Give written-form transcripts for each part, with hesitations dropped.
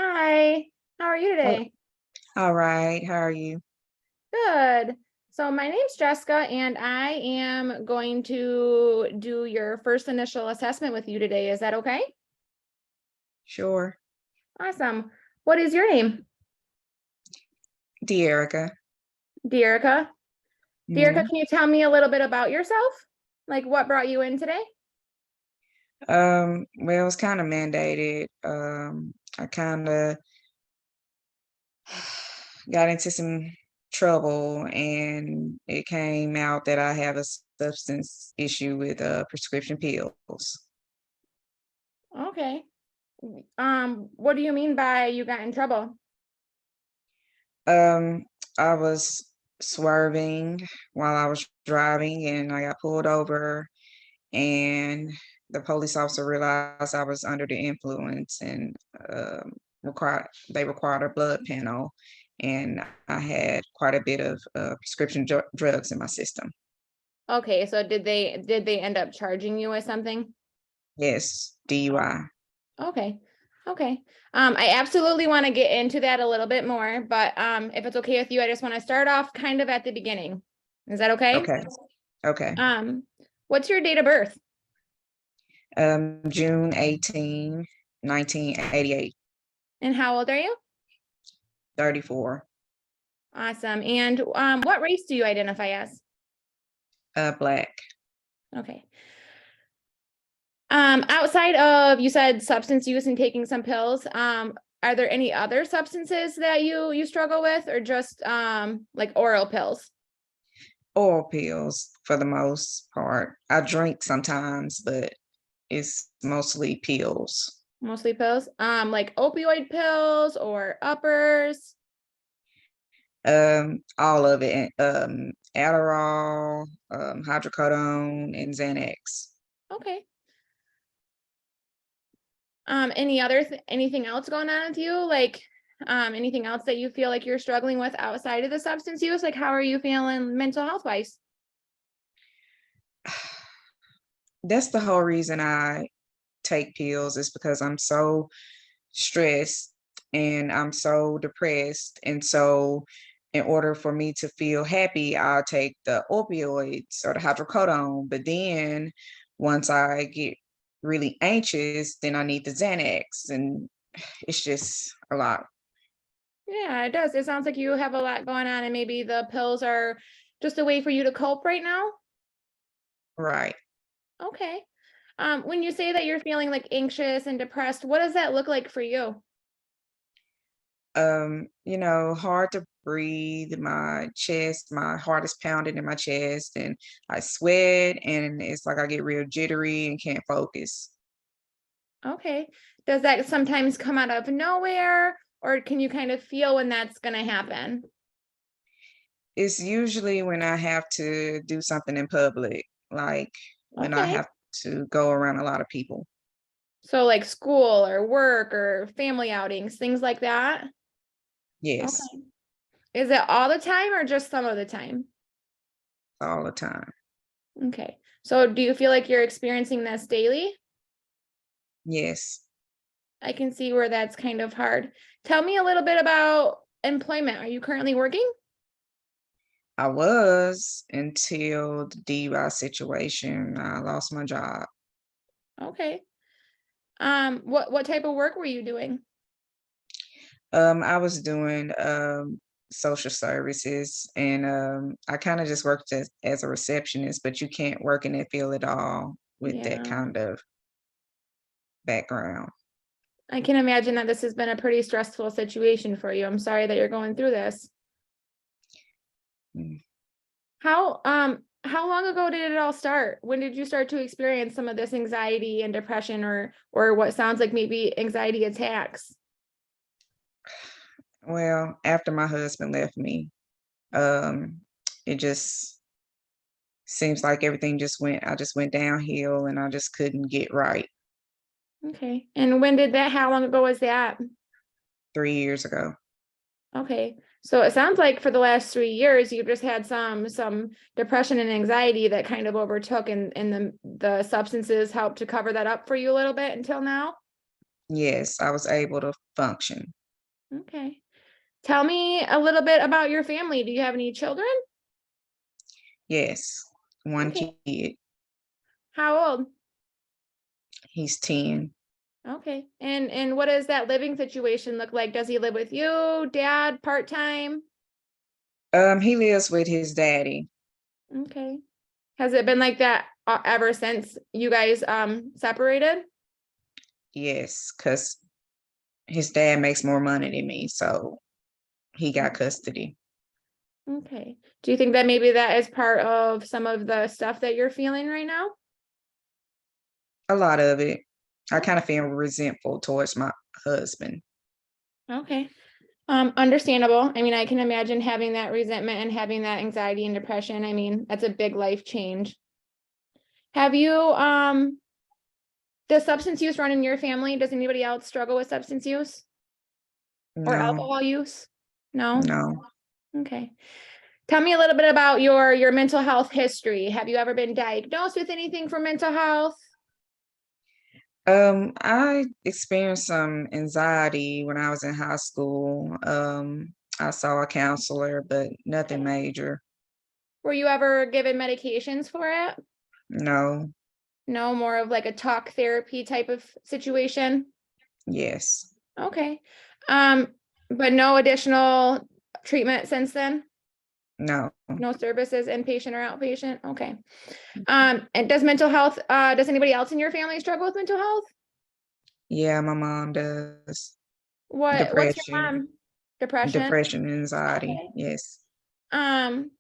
Hi, how are you Oh, today? all right. How are you? Good. So my name's Jessica, and I am going to do your first initial assessment with you today. Is that okay? Sure. Awesome. What is your name? Deerica. Deerica. Deerica, Yeah. can you tell me a little bit about yourself? Like what brought you in today? Well, it's kind of mandated. I kind of got into some trouble and it came out that I have a substance issue with prescription pills. Okay. What do you mean by you got in trouble? Um, I was swerving while I was driving and I got pulled over and the police officer realized I was under the influence and required a blood panel, and I had quite a bit of prescription drugs in my system. Okay, so did they end up charging you with something? Yes, DUI. Okay. Okay. I absolutely want to get into that a little bit more, but if it's okay with you, I just want to start off kind of at the beginning. Is that okay? Okay. Okay. Um, what's your date of birth? June 18, 1988. And how old are you? 34. Awesome. And what race do you identify as? Black. Okay. Outside of you said substance use and taking some pills, are there any other substances that you struggle with or just like oral pills? Oral pills for the most part. I drink sometimes, but it's mostly pills. Mostly pills. Like opioid pills or uppers. All of it. Adderall, hydrocodone, and Xanax. Okay. Anything else going on with you? Like, anything else that you feel like you're struggling with outside of the substance use? Like, how are you feeling mental health wise? That's the whole reason I take pills is because I'm so stressed and I'm so depressed. And so, in order for me to feel happy, I'll take the opioids or the hydrocodone. But then, once I get really anxious, then I need the Xanax, and it's just a lot. Yeah, it does. It sounds like you have a lot going on, and maybe the pills are just a way for you to cope right now. Right. Okay. When you say that you're feeling like anxious and depressed, what does that look like for you? Hard to breathe, my heart is pounding in my chest, and I sweat, and it's like I get real jittery and can't focus. Okay. Does that sometimes come out of nowhere, or can you kind of feel when that's going to happen? It's usually when I have to do something in public, like when I Okay. have to go around a lot of people. So like school or work or family outings, things like that. Yes, Okay. Is it all the time or just some of the time? all the time. Okay. So do you feel like you're experiencing this daily? Yes, I can see where that's kind of hard. Tell me a little bit about employment. Are you currently working? I was until the DUI situation. I lost my job. Okay. What type of work were you doing? I was doing social services, and I kind of just worked as a receptionist, but you can't work in that field at all with that Yeah. kind of background. I can imagine that this has been a pretty stressful situation for you. I'm sorry that you're going through this. Mm. How long ago did it all start? When did you start to experience some of this anxiety and depression or what sounds like maybe anxiety attacks? Well, after my husband left me, um, it just seems like everything I just went downhill and I just couldn't get right Okay. And how long ago was that? 3 years ago. Okay. So it sounds like for the last 3 years, you've just had some depression and anxiety that kind of overtook and the substances helped to cover that up for you a little bit until now. Yes, I was able to function. Okay. Tell me a little bit about your family. Do you have any children? Yes, one Okay. kid, How old? he's 10. Okay. And what does that living situation look like? Does he live with you, dad, part-time? He lives with his daddy. Okay. Has it been like that ever since you guys separated? Yes, because his dad makes more money than me, so he got custody. Okay. Do you think that maybe that is part of some of the stuff that you're feeling right now? A lot of it. I Oh, kind of feel resentful towards my husband. okay. Understandable. I mean, I can imagine having that resentment and having that anxiety and depression. I mean, that's a big life change. Have you does substance use run in your family? Does anybody else struggle with substance use or No, alcohol use? No? no. Okay. Tell me a little bit about your mental health history. Have you ever been diagnosed with anything for mental health? I experienced some anxiety when I was in high school. I saw a counselor, but nothing Okay. major. Were you ever given medications for it? No, No, more of like a talk therapy type of situation. yes, Okay. Um, but no additional treatment since then? no. No services, inpatient or outpatient? Okay. And does mental health, does anybody else in your family struggle with mental health? Yeah, my mom does. What's your Depression, mom? Depression? depression, anxiety. Okay. Yes, Um,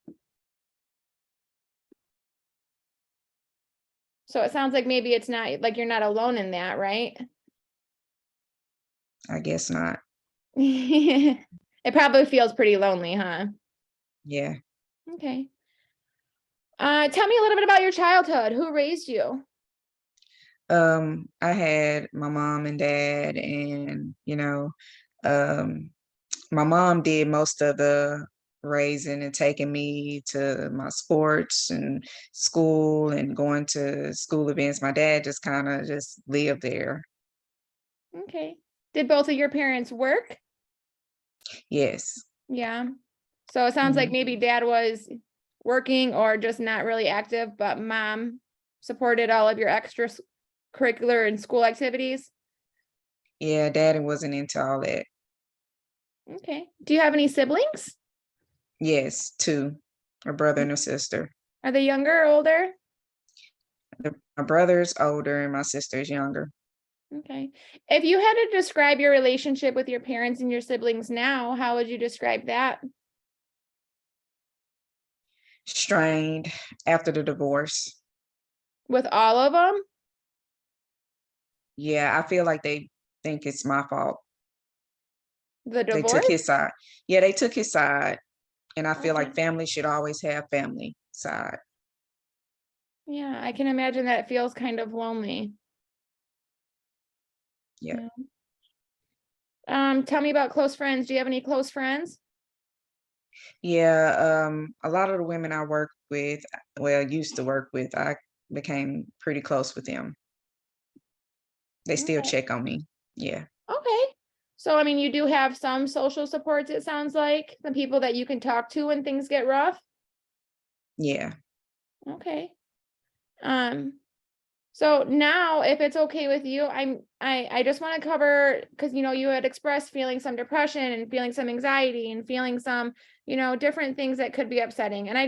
so it sounds like maybe it's not like you're not alone in that, right? I guess not. It probably feels pretty lonely, huh? Yeah. Okay. Tell me a little bit about your childhood. Who raised you? I had my mom and dad, and um, my mom did most of the raising and taking me to my sports and school and going to school events. My dad just kind of just lived there. Okay. Did both of your parents work? Yes. Yeah. So it sounds like Mhm. maybe dad was working or just not really active, but mom supported all of your curricular and school activities. Yeah, daddy wasn't into all that. Okay. Do you have any siblings? Yes, two, a brother and a sister. Are they younger or older? My brother's older and my sister's younger. Okay. If you had to describe your relationship with your parents and your siblings now, how would you describe that? Strained after the divorce. With all of them? Yeah, I feel like they think it's my fault. The They took divorce? his side. Yeah, they took his side. And I feel like Okay. family should always have family side. Yeah, I can imagine that it feels kind of lonely. Yeah. Yeah. Tell me about close friends. Do you have any close friends? Yeah, a lot of the women I work with, well, used to work with, I became pretty close with them. They still Okay. check on me. Yeah. Okay. So, I mean, you do have some social supports, it sounds like, some people that you can talk to when things get rough. Yeah. Okay. Um, so now if it's okay with you, I just want to cover because you had expressed feeling some depression and feeling some anxiety and feeling some, different things that could be upsetting. And I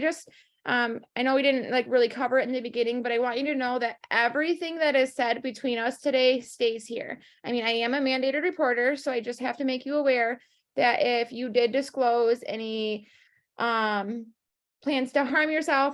know we didn't like really cover it in the beginning, but I want you to know that everything that is said between us today stays here. I mean, I am a mandated reporter, so I just have to make you aware that if you did disclose any plans to harm yourself